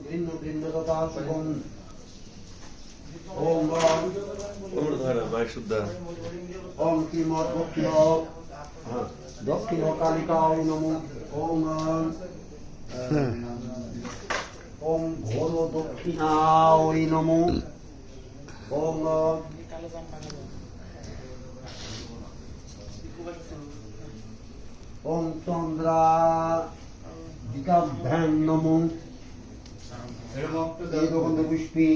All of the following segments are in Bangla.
ঘৃণ্য ঘৃণ্য তথা শুভম ওম ওম কিমর দক্ষিণ কালিকায় নমো ওম ওম ঘোর দক্ষিণায় নমো ওম ওম চন্দ্রা দিকাভ্যাং নমো দেবগন্ধ পুষ্পী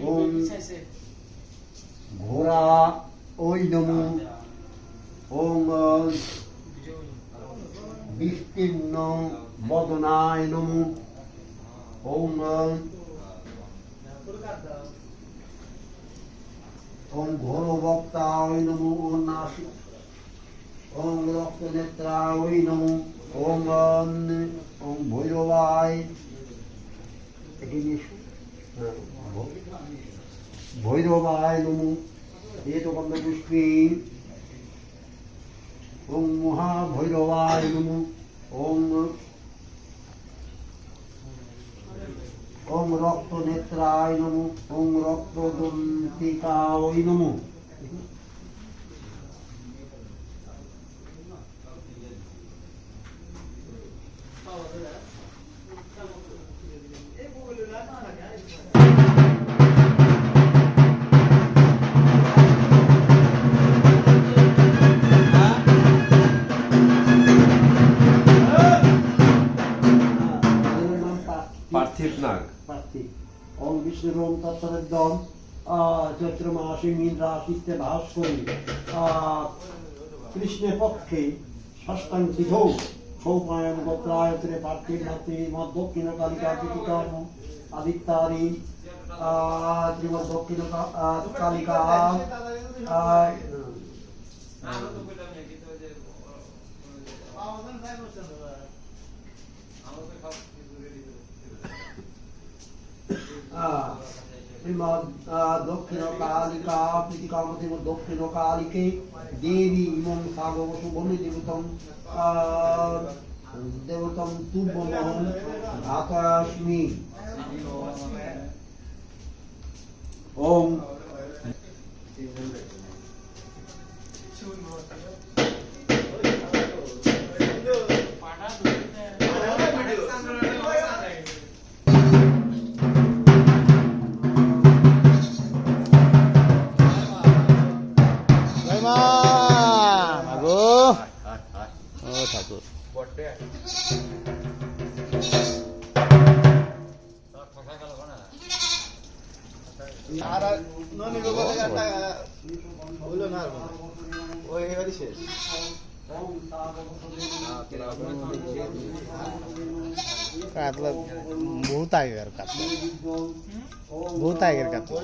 ওম ঘোরা ওই নমো ওম বিস্তীর্ণ বদনায় নমো ওম ওম ঘোর বক্তায় নমো ওম নাসিক ওম রক্তনেত্রায় নমো ওম ওম ভৈরবায় ভৈরবায় নমো এতগন্ধ পুষ্পী ওম মহাভৈরবায় নমো ওম ওম রক্তনেত্রায় নমো ওম রক্তদন্তিকায় নমো পার্থিব নাগ পার্থিব ওম বিষ্ণুর ওম তৎসবেদম চৈত্র মাসে মীন রাশিতে বাস করি কৃষ্ণের পক্ষে ষষ্ঠাং তিথৌ সৌপায়ন গোত্রায়তনে পার্থিব নাথে মদ দক্ষিণ কালিকা তিথিকর্ম আদিত্যারি ত্রিমদ দক্ষিণ কালিকা দক্ষিণ কালিকা প্রীতিকামতি দক্ষিণ কালিকে দেবী ইমং সাগবসু বনি দেবতম দেবতম তুভ্যমহং আকাশমি ওম ঠাকুর কাতলা বহুত আগের কাতলা বহুত আগের কাতলা